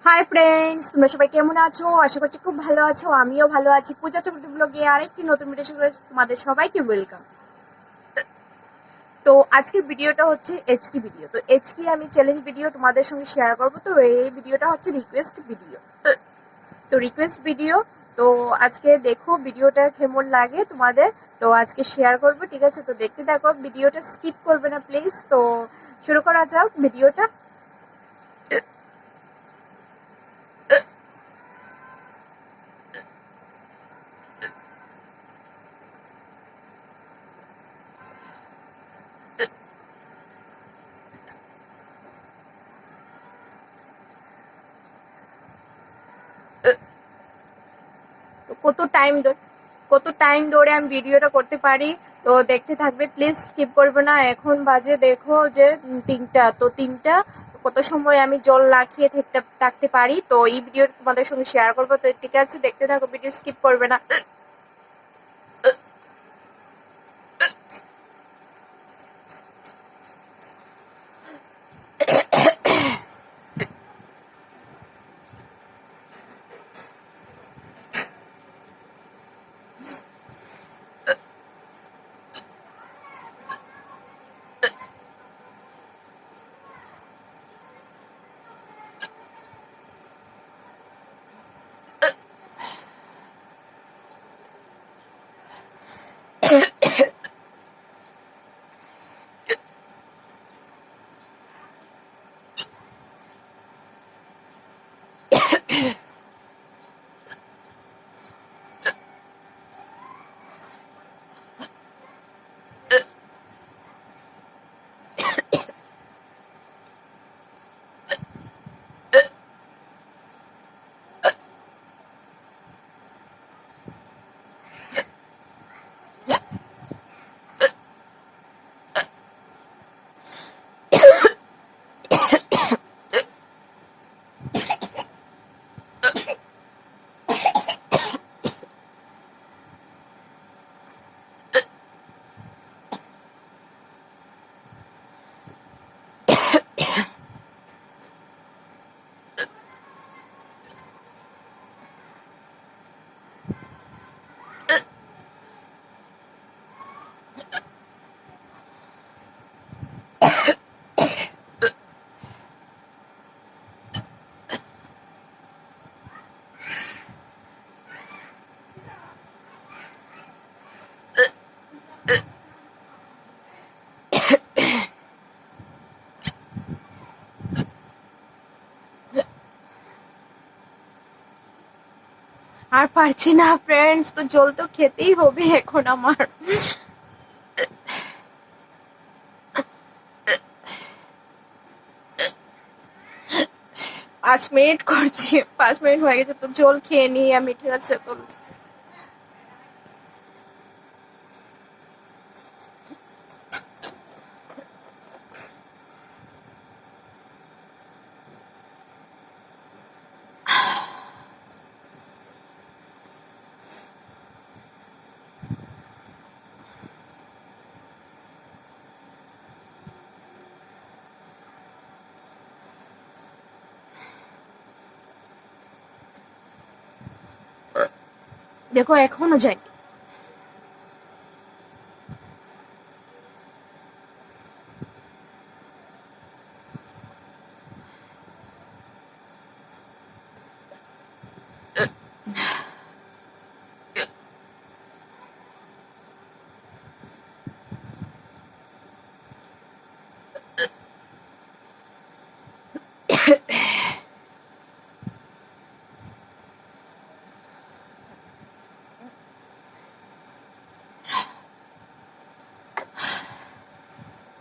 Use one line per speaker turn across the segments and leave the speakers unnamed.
Hi friends, তোমরা সবাই কেমন আছো? আশা করছি খুব ভালো আছো। আমিও ভালো আছি। পূজা চক্রবর্তী ব্লগে আরেকটি নতুন ভিডিও সঙ্গে তোমাদের সবাইকে ওয়েলকাম। তো আজকের ভিডিওটা হচ্ছে এইচকি ভিডিও। তো এইচকি আমি চ্যালেঞ্জ ভিডিও তোমাদের সঙ্গে শেয়ার করবো। তো এই ভিডিওটা হচ্ছে রিকোয়েস্ট ভিডিও। তো রিকোয়েস্ট ভিডিও। তো আজকে দেখো ভিডিওটা কেমন লাগে তোমাদের। তো আজকে শেয়ার করবো, ঠিক আছে? তো দেখতে থাকো, ভিডিওটা স্কিপ করবে না প্লিজ। তো শুরু করা যাক ভিডিওটা। তো কত টাইম ধরে আমি ভিডিওটা করতে পারি, তো দেখতে থাকবে প্লিজ, স্কিপ করবে না। এখন বাজে দেখো যে 3টা। তো 3টা কত সময় আমি জল লাখিয়ে থাকতে পারি, তো এই ভিডিওটা তোমাদের সঙ্গে শেয়ার করবো। তো ঠিক আছে, দেখতে থাকো, ভিডিও স্কিপ করবে না। আর পারছি না ফ্রেন্ডস, তো জল তো খেতেই হবে এখন আমার। 5 মিনিট করছি, 5 মিনিট হয়ে গেছে, তো জল খেয়ে নিই আমি, ঠিক আছে? তো দেখো এখনো যাই।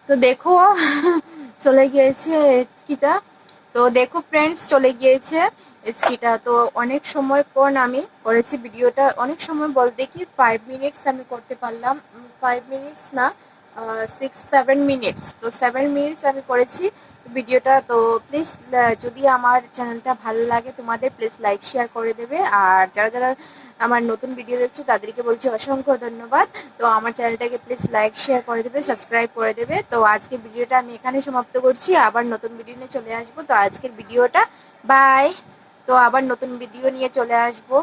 তো দেখো চলে গিয়েছে এচকিটা। তো দেখো ফ্রেন্ডস, চলে গিয়েছে এচকিটা। তো অনেক সময় পর আমি করেছি ভিডিওটা, অনেক সময় বলতে কি 5 মিনিটস আমি করতে পারলাম। 5 মিনিটস না, 6-7 মিনিটস। তো 7 মিনিটস আমি করেছি ভিডিওটা। তো প্লিজ, যদি আমার চ্যানেলটা ভালো লাগে তোমাদের, প্লিজ লাইক শেয়ার করে দেবে। আর যারা যারা আমার নতুন ভিডিও দেখছো তাদেরকে বলছি অসংখ্য ধন্যবাদ। তো আমার চ্যানেলটাকে প্লিজ লাইক শেয়ার করে দেবে, সাবস্ক্রাইব করে দেবে। তো আজকের ভিডিওটা আমি এখানে সমাপ্ত করছি, আবার নতুন ভিডিও নিয়ে চলে আসবো। তো আজকের ভিডিওটা বাই। তো আবার নতুন ভিডিও নিয়ে চলে আসবো।